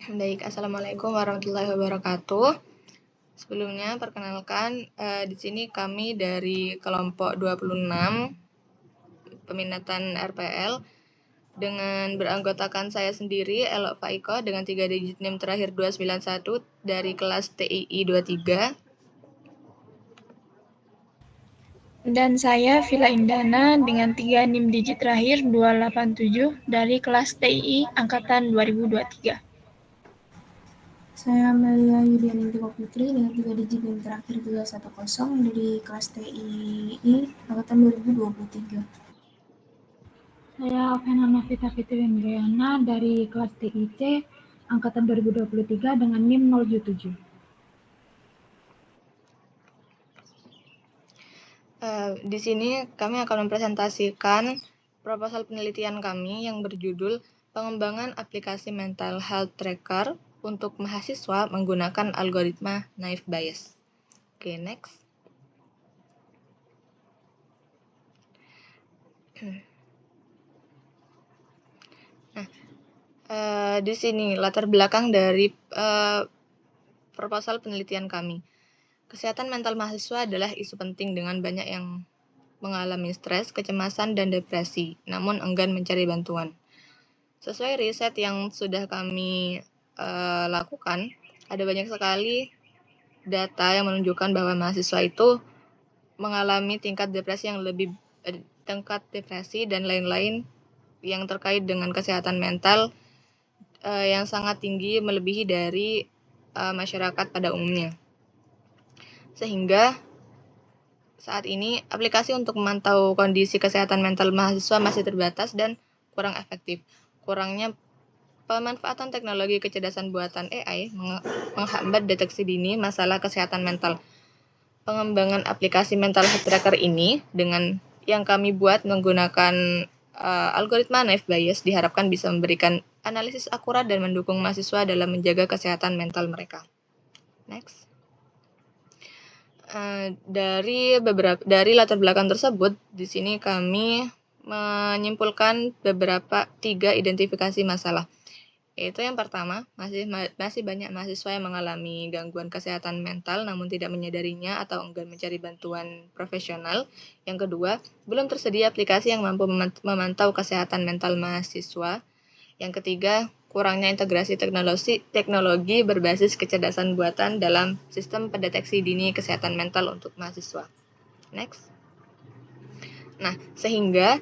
Baik, Assalamualaikum warahmatullahi wabarakatuh. Sebelumnya, perkenalkan, di sini kami dari kelompok 26 peminatan RPL dengan beranggotakan saya sendiri, Elok Faiko, dengan 3 digit NIM terakhir 291 dari kelas TII 23. Dan saya Vila Indana dengan 3 NIM digit terakhir 287 dari kelas TII Angkatan 2023. Saya Amelia Yuliani Tiko Putri dengan 3 digit NIM terakhir 310 dari kelas TII Angkatan 2023. Saya Alvena Novita Fitri Indriana dari kelas TIC Angkatan 2023 dengan NIM 077. Di sini kami akan mempresentasikan proposal penelitian kami yang berjudul Pengembangan Aplikasi Mental Health Tracker untuk Mahasiswa Menggunakan Algoritma Naive Bayes. Oke, next. Di sini latar belakang dari proposal penelitian kami. Kesehatan mental mahasiswa adalah isu penting dengan banyak yang mengalami stres, kecemasan, dan depresi, namun enggan mencari bantuan. Sesuai riset yang sudah kami lakukan, ada banyak sekali data yang menunjukkan bahwa mahasiswa itu mengalami tingkat depresi dan lain-lain yang terkait dengan kesehatan mental yang sangat tinggi, melebihi dari masyarakat pada umumnya. Sehingga saat ini aplikasi untuk memantau kondisi kesehatan mental mahasiswa masih terbatas dan kurang efektif. Kurangnya pemanfaatan teknologi kecerdasan buatan AI menghambat deteksi dini masalah kesehatan mental. Pengembangan aplikasi mental health tracker ini dengan yang kami buat menggunakan algoritma Naive Bayes diharapkan bisa memberikan analisis akurat dan mendukung mahasiswa dalam menjaga kesehatan mental mereka. Next. Dari latar belakang tersebut, di sini kami menyimpulkan 3 identifikasi masalah. Yaitu yang pertama, masih banyak mahasiswa yang mengalami gangguan kesehatan mental namun tidak menyadarinya atau enggan mencari bantuan profesional. Yang kedua, belum tersedia aplikasi yang mampu memantau kesehatan mental mahasiswa. Yang ketiga, kurangnya integrasi teknologi berbasis kecerdasan buatan dalam sistem pendeteksi dini kesehatan mental untuk mahasiswa. Next. Nah, sehingga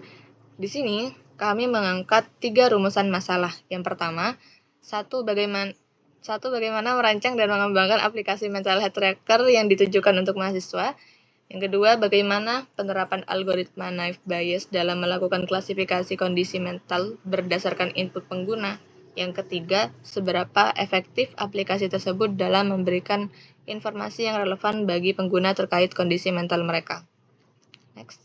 di sini kami mengangkat 3 rumusan masalah. Yang pertama, bagaimana merancang dan mengembangkan aplikasi mental health tracker yang ditujukan untuk mahasiswa. Yang kedua, bagaimana penerapan algoritma Naive Bayes dalam melakukan klasifikasi kondisi mental berdasarkan input pengguna. Yang ketiga, seberapa efektif aplikasi tersebut dalam memberikan informasi yang relevan bagi pengguna terkait kondisi mental mereka. Next.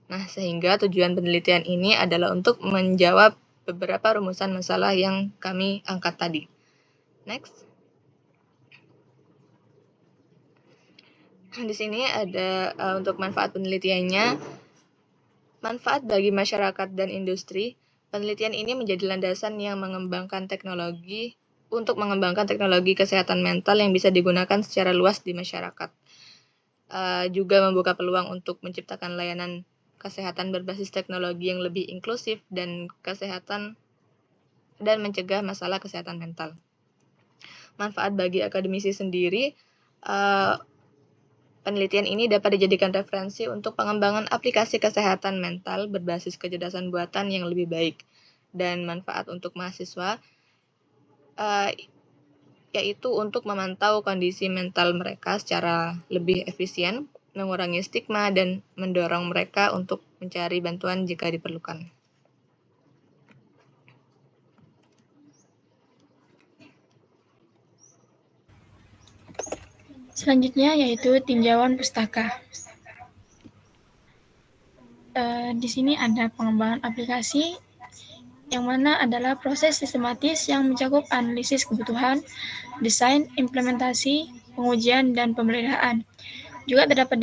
Nah, sehingga tujuan penelitian ini adalah untuk menjawab beberapa rumusan masalah yang kami angkat tadi. Next. Di sini ada untuk manfaat penelitiannya. Manfaat bagi masyarakat dan industri. Penelitian ini menjadi landasan yang mengembangkan teknologi kesehatan mental yang bisa digunakan secara luas di masyarakat. Juga membuka peluang untuk menciptakan layanan kesehatan berbasis teknologi yang lebih inklusif dan mencegah masalah kesehatan mental. Manfaat bagi akademisi sendiri, penelitian ini dapat dijadikan referensi untuk pengembangan aplikasi kesehatan mental berbasis kecerdasan buatan yang lebih baik. Dan manfaat untuk mahasiswa, yaitu untuk memantau kondisi mental mereka secara lebih efisien, mengurangi stigma, dan mendorong mereka untuk mencari bantuan jika diperlukan. Selanjutnya yaitu tinjauan pustaka. Di sini ada pengembangan aplikasi yang mana adalah proses sistematis yang mencakup analisis kebutuhan, desain, implementasi, pengujian, dan pemeliharaan. Juga terdapat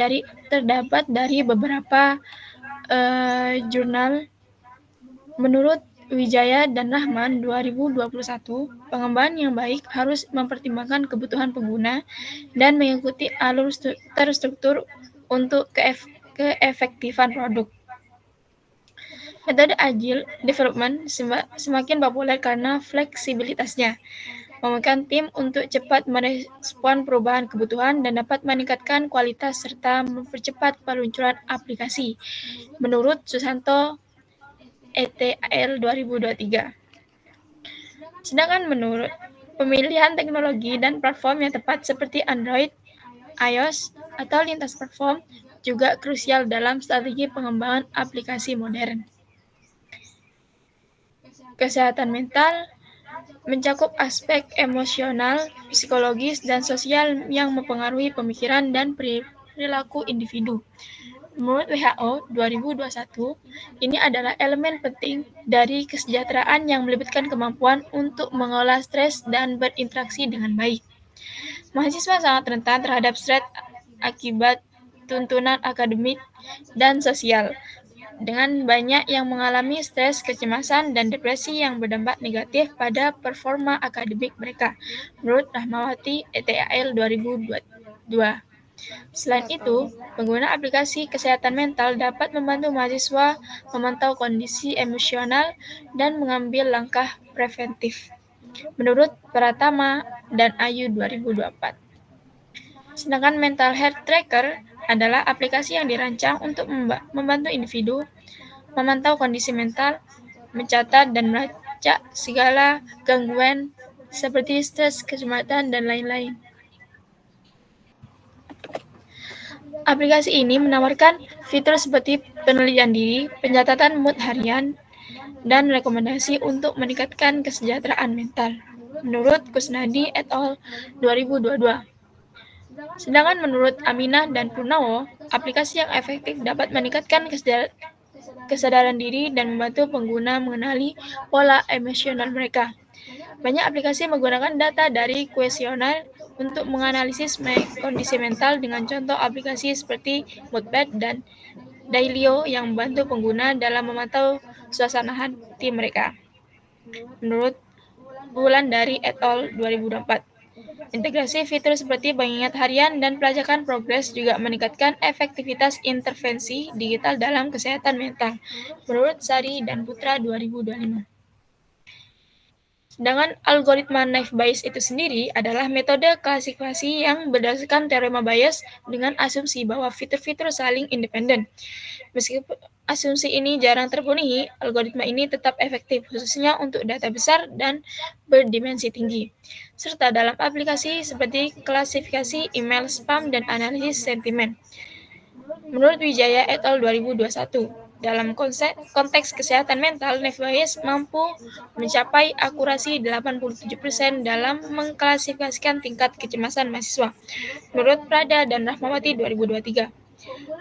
dari beberapa jurnal. Menurut Wijaya dan Rahman 2021, pengembangan yang baik harus mempertimbangkan kebutuhan pengguna dan mengikuti alur terstruktur untuk keefektifan produk. Metode Agile Development semakin populer karena fleksibilitasnya, memungkinkan tim untuk cepat merespon perubahan kebutuhan dan dapat meningkatkan kualitas serta mempercepat peluncuran aplikasi, menurut Susanto ETL 2023. Sedangkan menurut pemilihan teknologi dan platform yang tepat seperti Android, iOS, atau lintas platform juga krusial dalam strategi pengembangan aplikasi modern. Kesehatan mental mencakup aspek emosional, psikologis, dan sosial yang mempengaruhi pemikiran dan perilaku individu. Menurut WHO 2021, ini adalah elemen penting dari kesejahteraan yang melibatkan kemampuan untuk mengolah stres dan berinteraksi dengan baik. Mahasiswa sangat rentan terhadap stres akibat tuntunan akademik dan sosial, dengan banyak yang mengalami stres, kecemasan, dan depresi yang berdampak negatif pada performa akademik mereka, menurut Rahmawati ETAL 2022. Selain itu, pengguna aplikasi kesehatan mental dapat membantu mahasiswa memantau kondisi emosional dan mengambil langkah preventif, menurut Pratama dan Ayu 2024. Sedangkan Mental Health Tracker adalah aplikasi yang dirancang untuk membantu individu memantau kondisi mental, mencatat dan melacak segala gangguan seperti stres, kecemasan, dan lain-lain. Aplikasi ini menawarkan fitur seperti penelitian diri, pencatatan mood harian, dan rekomendasi untuk meningkatkan kesejahteraan mental, menurut Kusnadi et al. 2022. Sedangkan menurut Aminah dan Purnomo, aplikasi yang efektif dapat meningkatkan kesadaran diri dan membantu pengguna mengenali pola emosional mereka. Banyak aplikasi menggunakan data dari kuesioner untuk menganalisis kondisi mental, dengan contoh aplikasi seperti Moodpad dan Dailyo yang membantu pengguna dalam memantau suasana hati mereka. Menurut Wulandari et al. 2024, integrasi fitur seperti pengingat harian dan pelacakan progres juga meningkatkan efektivitas intervensi digital dalam kesehatan mental, menurut Sari dan Putra 2025. Sedangkan algoritma naive Bayes itu sendiri adalah metode klasifikasi yang berdasarkan teorema Bayes dengan asumsi bahwa fitur-fitur saling independen. Meskipun asumsi ini jarang terpenuhi, algoritma ini tetap efektif, khususnya untuk data besar dan berdimensi tinggi, serta dalam aplikasi seperti klasifikasi email spam dan analisis sentimen. Menurut Wijaya et al. 2021, dalam konteks kesehatan mental, naive Bayes mampu mencapai akurasi 87% dalam mengklasifikasikan tingkat kecemasan mahasiswa, menurut Prada dan Rahmawati 2023.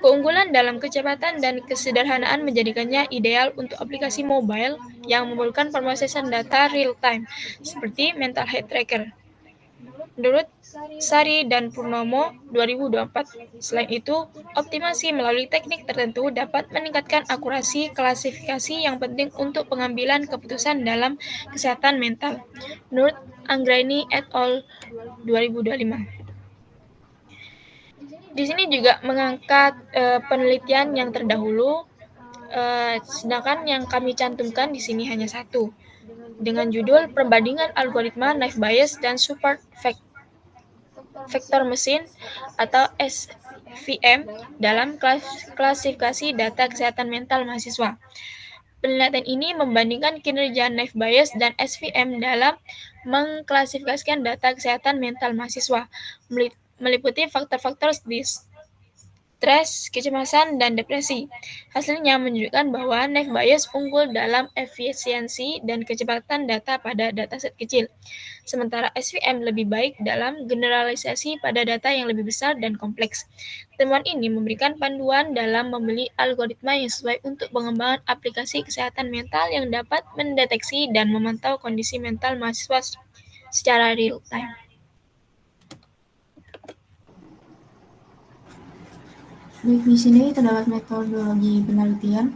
Keunggulan dalam kecepatan dan kesederhanaan menjadikannya ideal untuk aplikasi mobile yang memerlukan pemrosesan data real-time, seperti Mental Health Tracker, menurut Sari dan Purnomo 2024. Selain itu, optimasi melalui teknik tertentu dapat meningkatkan akurasi klasifikasi yang penting untuk pengambilan keputusan dalam kesehatan mental, menurut Anggraini et al. 2025. Di sini juga mengangkat penelitian yang terdahulu, sedangkan yang kami cantumkan di sini hanya satu, dengan judul Perbandingan Algoritma Naive Bayes dan Support Vector Machine atau SVM dalam klasifikasi data kesehatan mental mahasiswa. Penelitian ini membandingkan kinerja naive Bayes dan SVM dalam mengklasifikasikan data kesehatan mental mahasiswa, meliputi faktor-faktor stres, kecemasan, dan depresi. Hasilnya menunjukkan bahwa naive Bayes unggul dalam efisiensi dan kecepatan data pada dataset kecil, sementara SVM lebih baik dalam generalisasi pada data yang lebih besar dan kompleks. Temuan ini memberikan panduan dalam memilih algoritma yang sesuai untuk pengembangan aplikasi kesehatan mental yang dapat mendeteksi dan memantau kondisi mental mahasiswa secara real-time. Baik, di sini terdapat metodologi penelitian.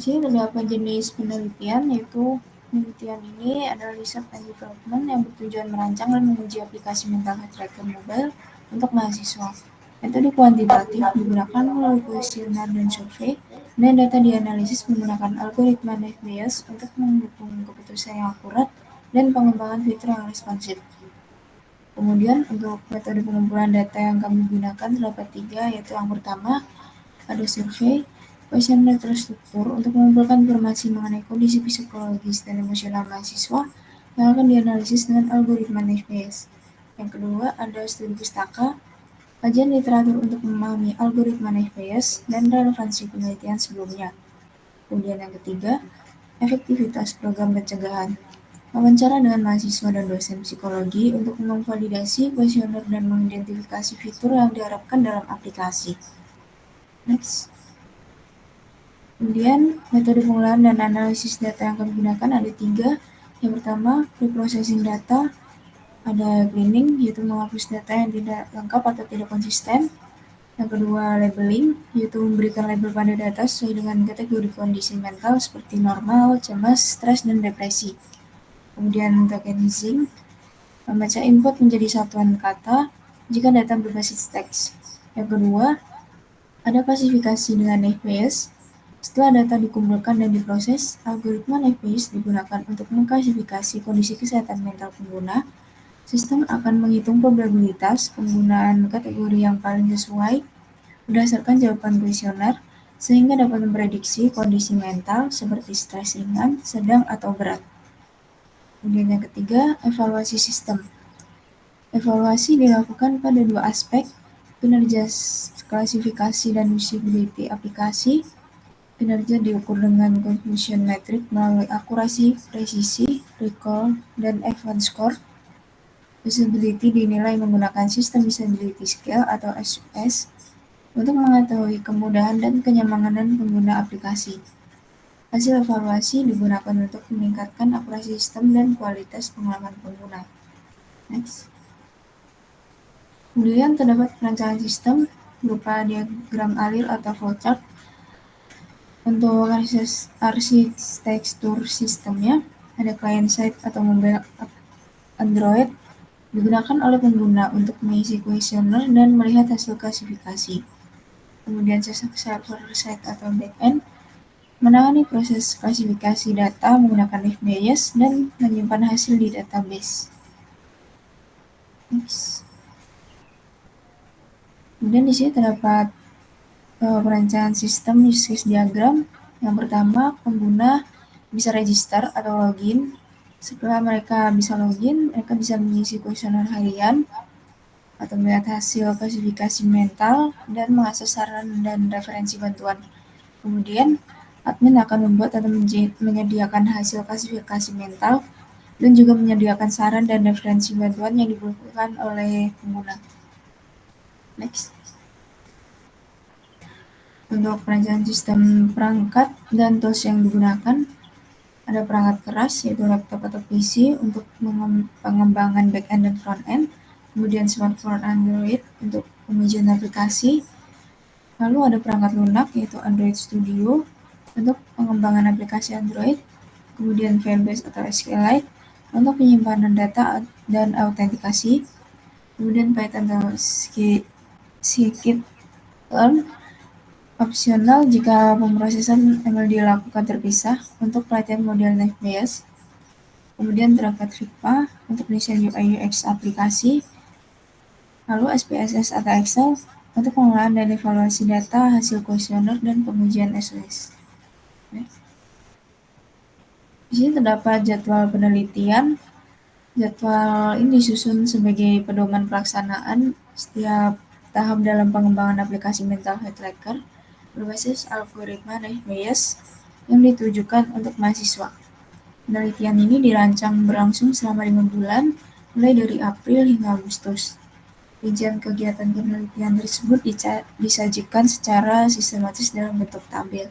Di sini terdapat jenis penelitian, yaitu penelitian ini adalah research and development yang bertujuan merancang dan menguji aplikasi mental health tracker mobile untuk mahasiswa. Metode kuantitatif digunakan melalui kuesioner dan survei, dan data dianalisis menggunakan algoritma Naive Bayes untuk mendukung keputusan yang akurat dan pengembangan fitur yang responsif. Kemudian untuk metode pengumpulan data yang kami gunakan terdapat 3, yaitu yang pertama ada survei, kuesioner terstruktur untuk mengumpulkan informasi mengenai kondisi psikologis dan emosional mahasiswa yang akan dianalisis dengan algoritma Naive Bayes. Yang kedua ada studi pustaka, kajian literatur untuk memahami algoritma Naive Bayes dan relevansi penelitian sebelumnya. Kemudian yang ketiga, efektivitas program pencegahan. Wawancara dengan mahasiswa dan dosen psikologi untuk memvalidasi kuesioner dan mengidentifikasi fitur yang diharapkan dalam aplikasi. Next. Kemudian metode pengolahan dan analisis data yang kami gunakan ada 3. Yang pertama, pre-processing data. Ada cleaning, yaitu menghapus data yang tidak lengkap atau tidak konsisten. Yang kedua, labeling, yaitu memberikan label pada data sesuai dengan kategori kondisi mental seperti normal, cemas, stres, dan depresi. Kemudian tokenizing, membaca input menjadi satuan kata jika data berbasis teks. Yang kedua, ada klasifikasi dengan Naive Bayes. Setelah data dikumpulkan dan diproses, algoritma Naive Bayes digunakan untuk mengklasifikasi kondisi kesehatan mental pengguna. Sistem akan menghitung probabilitas penggunaan kategori yang paling sesuai berdasarkan jawaban kuesioner, sehingga dapat memprediksi kondisi mental seperti stres ringan, sedang, atau berat. Kemudian yang ketiga, evaluasi sistem. Evaluasi dilakukan pada 2 aspek, kinerja klasifikasi dan usability aplikasi. Kinerja diukur dengan confusion metric melalui akurasi, presisi, recall, dan advanced score. Usability dinilai menggunakan sistem usability scale atau SUS untuk mengetahui kemudahan dan kenyamanan pengguna aplikasi. Hasil evaluasi digunakan untuk meningkatkan akurasi sistem dan kualitas pengalaman pengguna. Next. Kemudian terdapat perancangan sistem berupa diagram alir atau flowchart. Untuk arsitektur sistemnya, ada client-side atau mobile app Android digunakan oleh pengguna untuk mengisi kuesioner dan melihat hasil klasifikasi. Kemudian server-side atau backend menangani proses klasifikasi data menggunakan Naive Bayes dan menyimpan hasil di database. Next. Kemudian di sini terdapat perancangan sistem use case diagram. Yang pertama, pengguna bisa register atau login. Setelah mereka bisa login, mereka bisa mengisi kuesioner harian atau melihat hasil klasifikasi mental dan mengakses saran dan referensi bantuan. Kemudian, admin akan membuat atau menyediakan hasil klasifikasi mental dan juga menyediakan saran dan referensi bantuan yang dibutuhkan oleh pengguna. Next. Untuk perancangan sistem perangkat dan tools yang digunakan, ada perangkat keras yaitu laptop atau PC untuk pengembangan back-end dan front-end, kemudian smartphone Android untuk pengujian aplikasi, lalu ada perangkat lunak yaitu Android Studio untuk pengembangan aplikasi Android, kemudian Firebase atau SQLite untuk penyimpanan data dan autentikasi, kemudian Python atau scikit-learn opsional jika pemrosesan ML dilakukan terpisah untuk pelatihan model Naive Bayes. Kemudian terdapat Figma untuk desain UI UX aplikasi, lalu SPSS atau Excel untuk pengolahan dan evaluasi data hasil kuesioner dan pengujian SOS. Di sini terdapat jadwal penelitian. Jadwal ini disusun sebagai pedoman pelaksanaan setiap tahap dalam pengembangan aplikasi mental health tracker berbasis algoritma Naive Bayes yang ditujukan untuk mahasiswa. Penelitian ini dirancang berlangsung selama 5 bulan, mulai dari April hingga Agustus. Rincian kegiatan penelitian tersebut disajikan secara sistematis dalam bentuk tabel.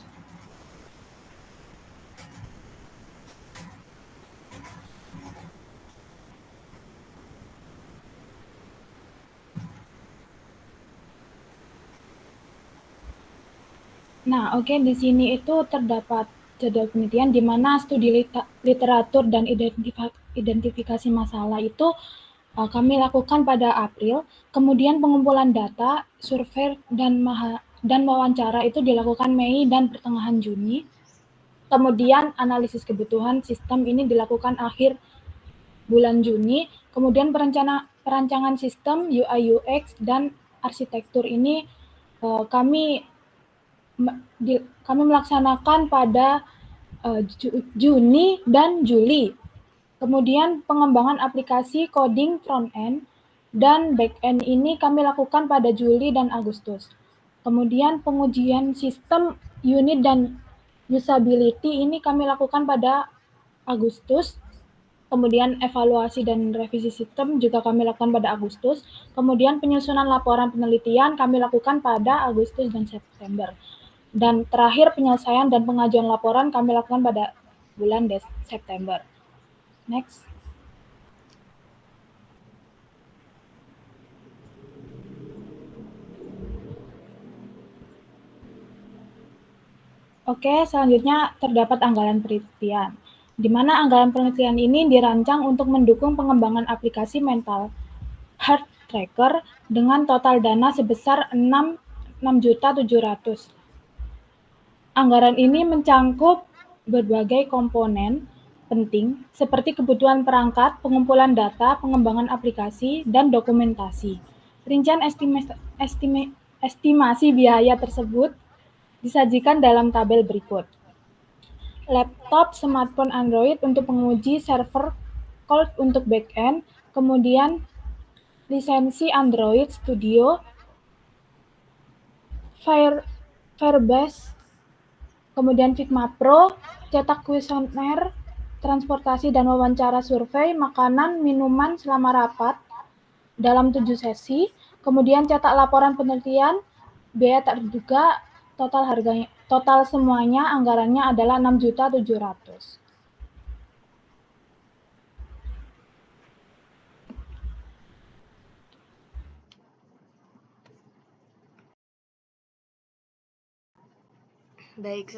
Nah, oke, di sini itu terdapat jadwal penelitian di mana studi literatur dan identifikasi masalah itu kami lakukan pada April, kemudian pengumpulan data, survei, dan wawancara itu dilakukan Mei dan pertengahan Juni. Kemudian analisis kebutuhan sistem ini dilakukan akhir bulan Juni. Kemudian perancangan sistem UI UX dan arsitektur ini kami melaksanakan pada Juni dan Juli. Kemudian pengembangan aplikasi coding front-end dan back-end ini kami lakukan pada Juli dan Agustus. Kemudian pengujian sistem unit dan usability ini kami lakukan pada Agustus. Kemudian evaluasi dan revisi sistem juga kami lakukan pada Agustus. Kemudian penyusunan laporan penelitian kami lakukan pada Agustus dan September. Dan terakhir penyelesaian dan pengajuan laporan kami lakukan pada bulan September. Next. Oke, selanjutnya terdapat anggaran penelitian, di mana anggaran penelitian ini dirancang untuk mendukung pengembangan aplikasi mental health tracker dengan total dana sebesar 6.700.000. Anggaran ini mencangkup berbagai komponen penting seperti kebutuhan perangkat, pengumpulan data, pengembangan aplikasi, dan dokumentasi. Rincian estimasi biaya tersebut disajikan dalam tabel berikut. Laptop, smartphone Android untuk penguji, server cloud untuk backend, kemudian lisensi Android Studio, Firebase, kemudian Figma Pro, cetak kuesioner, transportasi dan wawancara survei, makanan, minuman selama rapat dalam 7 sesi, kemudian cetak laporan penelitian, biaya terduga, total semuanya anggarannya adalah 6.700.000. Baik,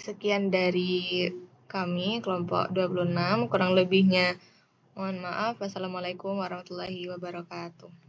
sekian dari kami, kelompok 26. Kurang lebihnya mohon maaf. Wassalamualaikum warahmatullahi wabarakatuh.